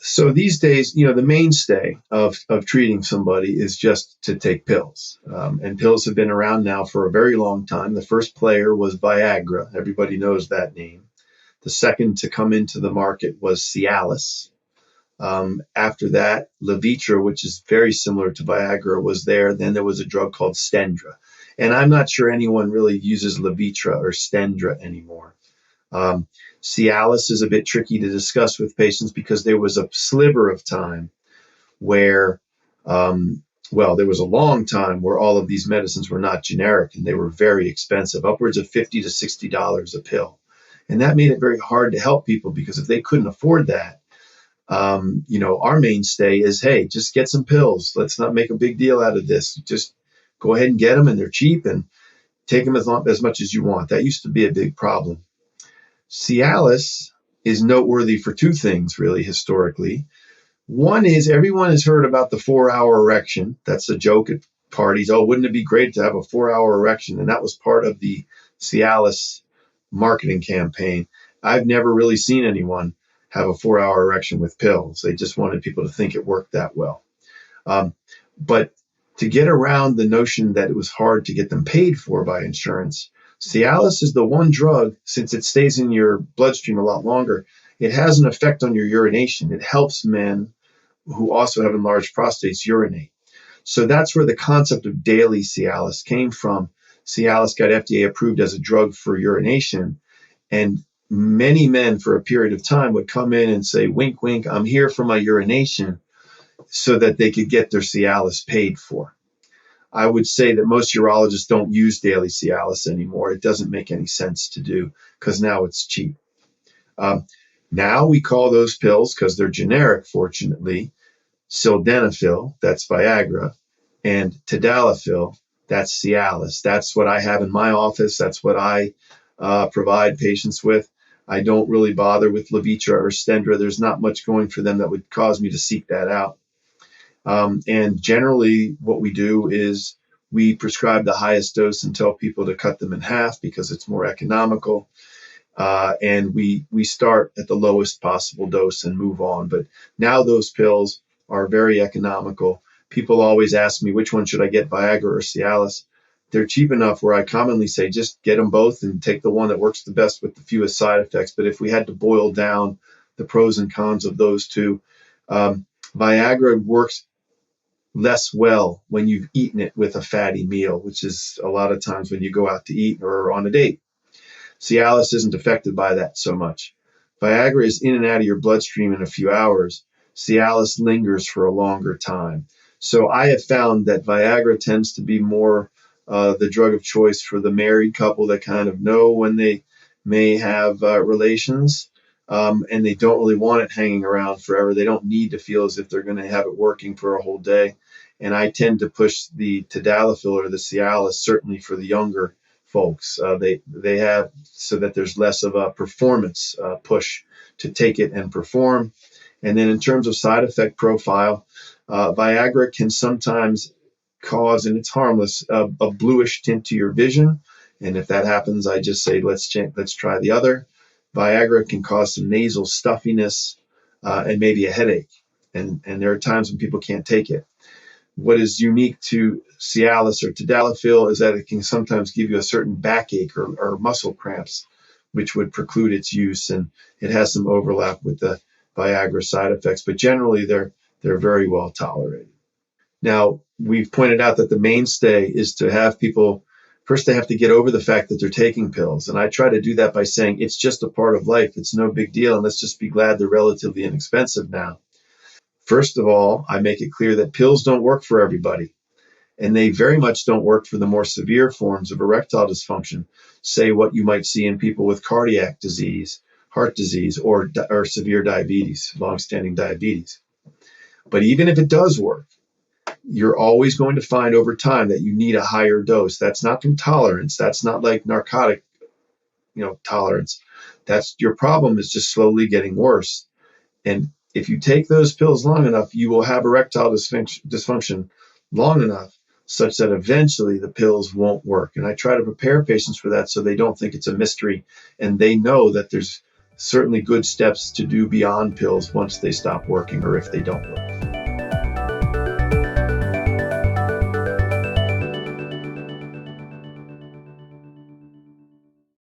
So these days, the mainstay of treating somebody is just to take pills. And pills have been around now for a very long time. The first player was Viagra. Everybody knows that name. The second to come into the market was Cialis. After that, Levitra, which is very similar to Viagra, was there. Then there was a drug called Stendra. And I'm not sure anyone really uses Levitra or Stendra anymore. Um, Cialis is a bit tricky to discuss with patients because there was a sliver of time where, there was a long time where all of these medicines were not generic and they were very expensive, upwards of $50 to $60 a pill. And that made it very hard to help people because if they couldn't afford that, our mainstay is, hey, just get some pills. Let's not make a big deal out of this. Just go ahead and get them, and they're cheap, and take them as much as you want. That used to be a big problem. Cialis is noteworthy for two things, really, historically. One is everyone has heard about the 4-hour erection. That's a joke at parties. Oh, wouldn't it be great to have a 4-hour erection? And that was part of the Cialis marketing campaign. I've never really seen anyone have a 4-hour erection with pills. They just wanted people to think it worked that well. But to get around the notion that it was hard to get them paid for by insurance, Cialis is the one drug, since it stays in your bloodstream a lot longer, it has an effect on your urination. It helps men who also have enlarged prostates urinate. So that's where the concept of daily Cialis came from. Cialis got FDA approved as a drug for urination, and many men for a period of time would come in and say, wink, wink, I'm here for my urination, so that they could get their Cialis paid for. I would say that most urologists don't use daily Cialis anymore. It doesn't make any sense to do because now it's cheap. Now we call those pills, because they're generic, fortunately, sildenafil, that's Viagra, and tadalafil, that's Cialis. That's what I have in my office. That's what I provide patients with. I don't really bother with Levitra or Stendra. There's not much going for them that would cause me to seek that out. And generally what we do is we prescribe the highest dose and tell people to cut them in half because it's more economical. And we start at the lowest possible dose and move on. But now those pills are very economical. People always ask me, which one should I get, Viagra or Cialis? They're cheap enough where I commonly say, just get them both and take the one that works the best with the fewest side effects. But if we had to boil down the pros and cons of those two, Viagra works less well when you've eaten it with a fatty meal, which is a lot of times when you go out to eat or on a date. Cialis isn't affected by that so much. Viagra is in and out of your bloodstream in a few hours. Cialis lingers for a longer time. So I have found that Viagra tends to be more the drug of choice for the married couple that kind of know when they may have relations, and they don't really want it hanging around forever. They don't need to feel as if they're going to have it working for a whole day. And I tend to push the tadalafil or the Cialis, certainly for the younger folks. They have, so that there's less of a performance push to take it and perform. And then in terms of side effect profile, Viagra can sometimes cause, and it's harmless, a bluish tint to your vision. And if that happens, I just say, let's try the other. Viagra can cause some nasal stuffiness and maybe a headache. And there are times when people can't take it. What is unique to Cialis or tadalafil is that it can sometimes give you a certain backache or muscle cramps, which would preclude its use. And it has some overlap with the Viagra side effects, but generally they're very well tolerated. Now, we've pointed out that the mainstay is to have people, first they have to get over the fact that they're taking pills. And I try to do that by saying it's just a part of life. It's no big deal. And let's just be glad they're relatively inexpensive now. First of all, I make it clear that pills don't work for everybody. And they very much don't work for the more severe forms of erectile dysfunction, say what you might see in people with cardiac disease, heart disease, or severe diabetes, longstanding diabetes. But even if it does work, you're always going to find over time that you need a higher dose. That's not from tolerance. That's not like narcotic, tolerance. That's your problem is just slowly getting worse. And if you take those pills long enough, you will have erectile dysfunction long enough such that eventually the pills won't work. And I try to prepare patients for that so they don't think it's a mystery and they know that there's certainly good steps to do beyond pills once they stop working or if they don't work.